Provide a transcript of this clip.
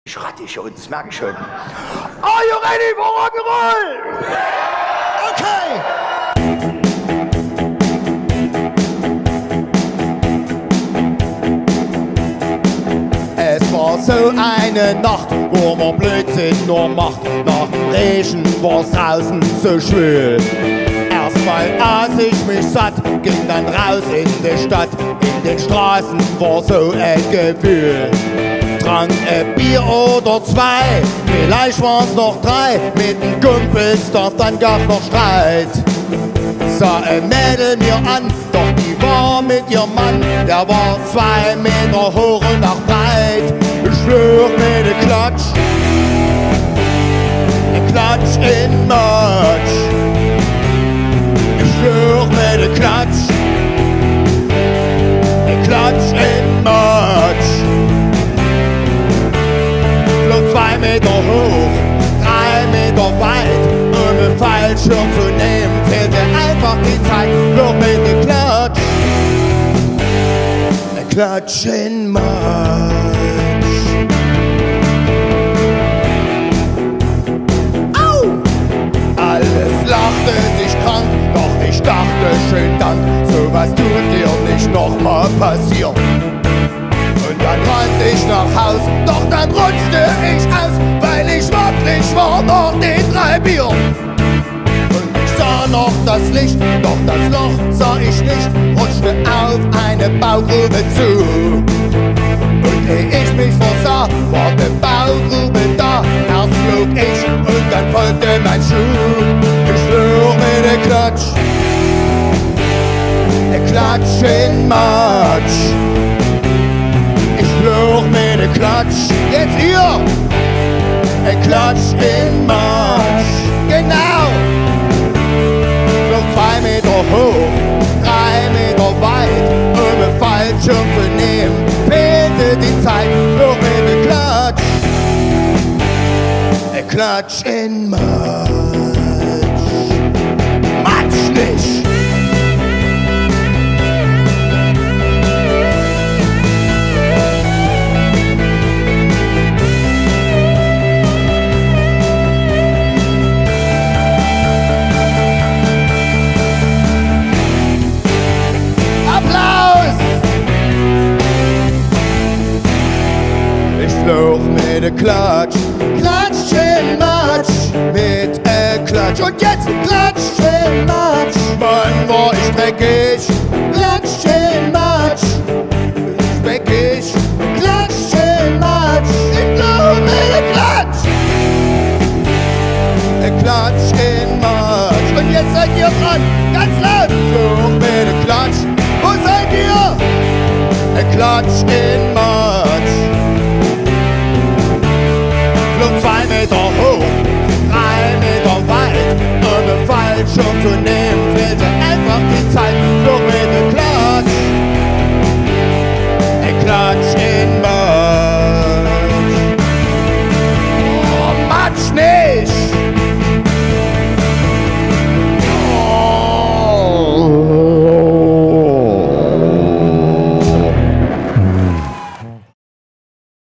Ich rate schon, das merke ich schon. Are you ready for Rock'n'Roll? Okay! Es war so eine Nacht, wo man Blödsinn nur macht. Nach dem Regen war's draußen so schwül. Erstmal aß ich mich satt, ging dann raus in die Stadt. In den Straßen war so ein Gewühl. Trank ein Bier oder zwei, vielleicht waren's noch drei. Mit den Kumpels, doch dann gab's noch Streit. Sah ein Mädel mir an, doch die war mit ihrem Mann. Der war 2 Meter hoch und auch breit. Ich schwör mir ne Klatsch in Matsch. Ich schwör mir ne Klatsch in Matsch. Flog 2 Meter hoch, 3 Meter weit. Um einen Fallschirm zu nehmen, fehlte einfach die Zeit. Flog mit ne Klatsch in Matsch. Au! Alles lachte sich krank, doch ich dachte, schön Dank, sowas tut dir nicht nochmal passieren. Und dann rannte ich nach Haus, doch dann rutschte ich aus, weil ich wackelig war nach den 3 Bier. Und ich sah noch das Licht, doch das Loch sah ich nicht, rutschte auf eine Baugrube zu. Und ehe ich mich versah, war die Baugrube da. Erst flog ich und dann folgte mein Schuh. Ich schwör mir ne Klatsch in Matsch. Ich flog mir ne Klatsch, jetzt hier! Ein Klatsch in Matsch, genau! Flog 2 Meter hoch, 3 Meter weit, um einen Fallschirm zu nehmen, fehlte die Zeit, flog mir ne Klatsch in Matsch. Matsch nicht! Flog mit der Klatsch in Matsch, mit Klatsch. Und jetzt Klatsch in Matsch. Mann, war ich dreckig, Klatsch in Matsch. Speckig, Klatsch in Matsch. Ich flog mit der Klatsch in Matsch. Und jetzt seid ihr dran, ganz laut. Flog mit der Klatsch, wo seid ihr? Klatsch in Matsch. 2 Meter hoch, 3 Meter weit, um einen Fallschirm zu nehmen,